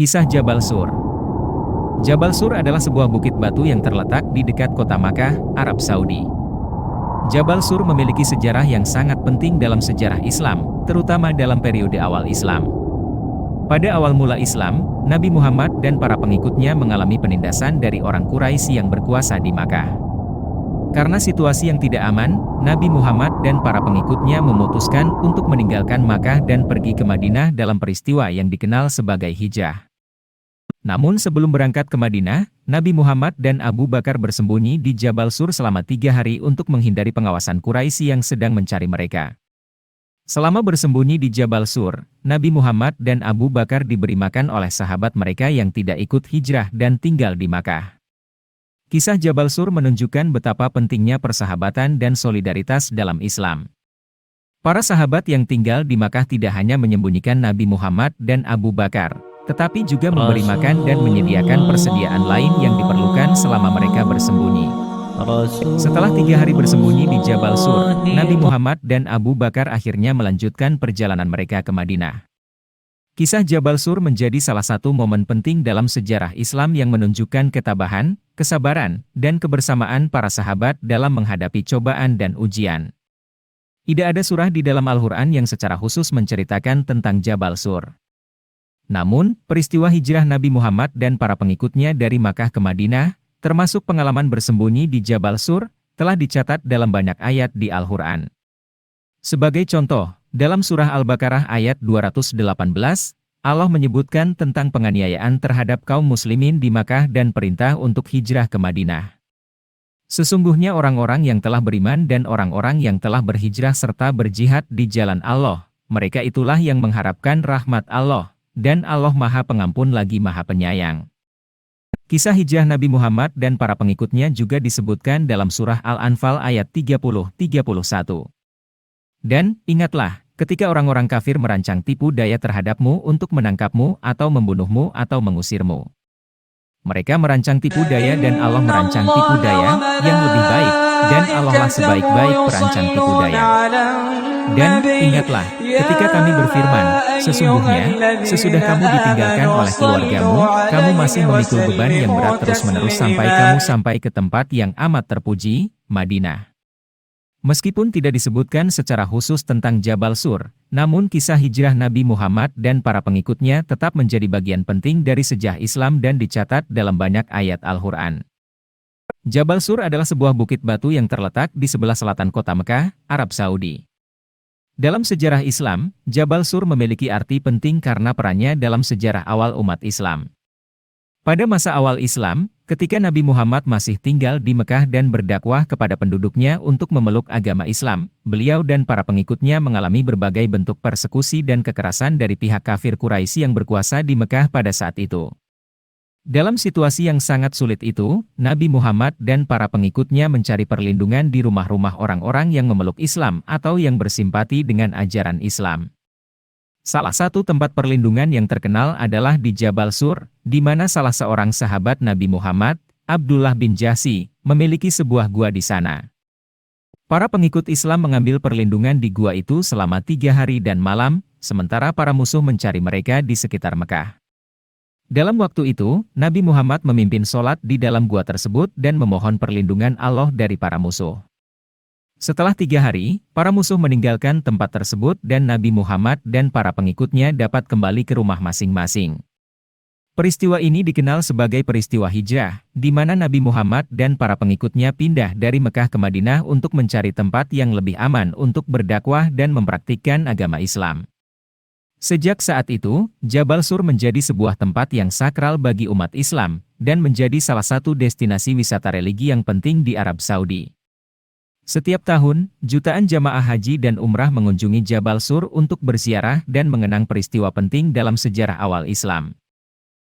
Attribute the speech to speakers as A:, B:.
A: Kisah Jabal Sur. Jabal Sur adalah sebuah bukit batu yang terletak di dekat kota Makkah, Arab Saudi. Jabal Sur memiliki sejarah yang sangat penting dalam sejarah Islam, terutama dalam periode awal Islam. Pada awal mula Islam, Nabi Muhammad dan para pengikutnya mengalami penindasan dari orang Quraisy yang berkuasa di Makkah. Karena situasi yang tidak aman, Nabi Muhammad dan para pengikutnya memutuskan untuk meninggalkan Makkah dan pergi ke Madinah dalam peristiwa yang dikenal sebagai hijrah. Namun sebelum berangkat ke Madinah, Nabi Muhammad dan Abu Bakar bersembunyi di Jabal Sur selama 3 hari untuk menghindari pengawasan Quraisy yang sedang mencari mereka. Selama bersembunyi di Jabal Sur, Nabi Muhammad dan Abu Bakar diberi makan oleh sahabat mereka yang tidak ikut hijrah dan tinggal di Makkah. Kisah Jabal Sur menunjukkan betapa pentingnya persahabatan dan solidaritas dalam Islam. Para sahabat yang tinggal di Makkah tidak hanya menyembunyikan Nabi Muhammad dan Abu Bakar, tetapi juga memberi makan dan menyediakan persediaan lain yang diperlukan selama mereka bersembunyi. Setelah 3 hari bersembunyi di Jabal Sur, Nabi Muhammad dan Abu Bakar akhirnya melanjutkan perjalanan mereka ke Madinah. Kisah Jabal Sur menjadi salah satu momen penting dalam sejarah Islam yang menunjukkan ketabahan, kesabaran, dan kebersamaan para sahabat dalam menghadapi cobaan dan ujian. Tidak ada surah di dalam Al-Quran yang secara khusus menceritakan tentang Jabal Sur. Namun, peristiwa hijrah Nabi Muhammad dan para pengikutnya dari Makkah ke Madinah, termasuk pengalaman bersembunyi di Jabal Sur, telah dicatat dalam banyak ayat di Al-Quran. Sebagai contoh, dalam surah Al-Baqarah ayat 218, Allah menyebutkan tentang penganiayaan terhadap kaum muslimin di Makkah dan perintah untuk hijrah ke Madinah. Sesungguhnya orang-orang yang telah beriman dan orang-orang yang telah berhijrah serta berjihad di jalan Allah, mereka itulah yang mengharapkan rahmat Allah, dan Allah Maha Pengampun lagi Maha Penyayang. Kisah hijrah Nabi Muhammad dan para pengikutnya juga disebutkan dalam surah Al-Anfal ayat 30-31. Dan, ingatlah, ketika orang-orang kafir merancang tipu daya terhadapmu untuk menangkapmu atau membunuhmu atau mengusirmu. Mereka merancang tipu daya dan Allah merancang tipu daya yang lebih baik, dan Allah lah sebaik-baik perancang tipu daya. Dan, ingatlah, ketika kami berfirman, sesungguhnya, sesudah kamu ditinggalkan oleh keluargamu, kamu masih memikul beban yang berat terus-menerus sampai kamu sampai ke tempat yang amat terpuji, Madinah. Meskipun tidak disebutkan secara khusus tentang Jabal Sur, namun kisah hijrah Nabi Muhammad dan para pengikutnya tetap menjadi bagian penting dari sejarah Islam dan dicatat dalam banyak ayat Al-Quran. Jabal Sur adalah sebuah bukit batu yang terletak di sebelah selatan kota Mekah, Arab Saudi. Dalam sejarah Islam, Jabal Sur memiliki arti penting karena perannya dalam sejarah awal umat Islam. Pada masa awal Islam, ketika Nabi Muhammad masih tinggal di Mekah dan berdakwah kepada penduduknya untuk memeluk agama Islam, beliau dan para pengikutnya mengalami berbagai bentuk persekusi dan kekerasan dari pihak kafir Quraisy yang berkuasa di Mekah pada saat itu. Dalam situasi yang sangat sulit itu, Nabi Muhammad dan para pengikutnya mencari perlindungan di rumah-rumah orang-orang yang memeluk Islam atau yang bersimpati dengan ajaran Islam. Salah satu tempat perlindungan yang terkenal adalah di Jabal Sur, di mana salah seorang sahabat Nabi Muhammad, Abdullah bin Jahsy, memiliki sebuah gua di sana. Para pengikut Islam mengambil perlindungan di gua itu selama 3 hari dan malam, sementara para musuh mencari mereka di sekitar Mekah. Dalam waktu itu, Nabi Muhammad memimpin sholat di dalam gua tersebut dan memohon perlindungan Allah dari para musuh. Setelah 3 hari, para musuh meninggalkan tempat tersebut dan Nabi Muhammad dan para pengikutnya dapat kembali ke rumah masing-masing. Peristiwa ini dikenal sebagai peristiwa hijrah, di mana Nabi Muhammad dan para pengikutnya pindah dari Mekah ke Madinah untuk mencari tempat yang lebih aman untuk berdakwah dan mempraktikkan agama Islam. Sejak saat itu, Jabal Sur menjadi sebuah tempat yang sakral bagi umat Islam, dan menjadi salah satu destinasi wisata religi yang penting di Arab Saudi. Setiap tahun, jutaan jamaah haji dan umrah mengunjungi Jabal Sur untuk berziarah dan mengenang peristiwa penting dalam sejarah awal Islam.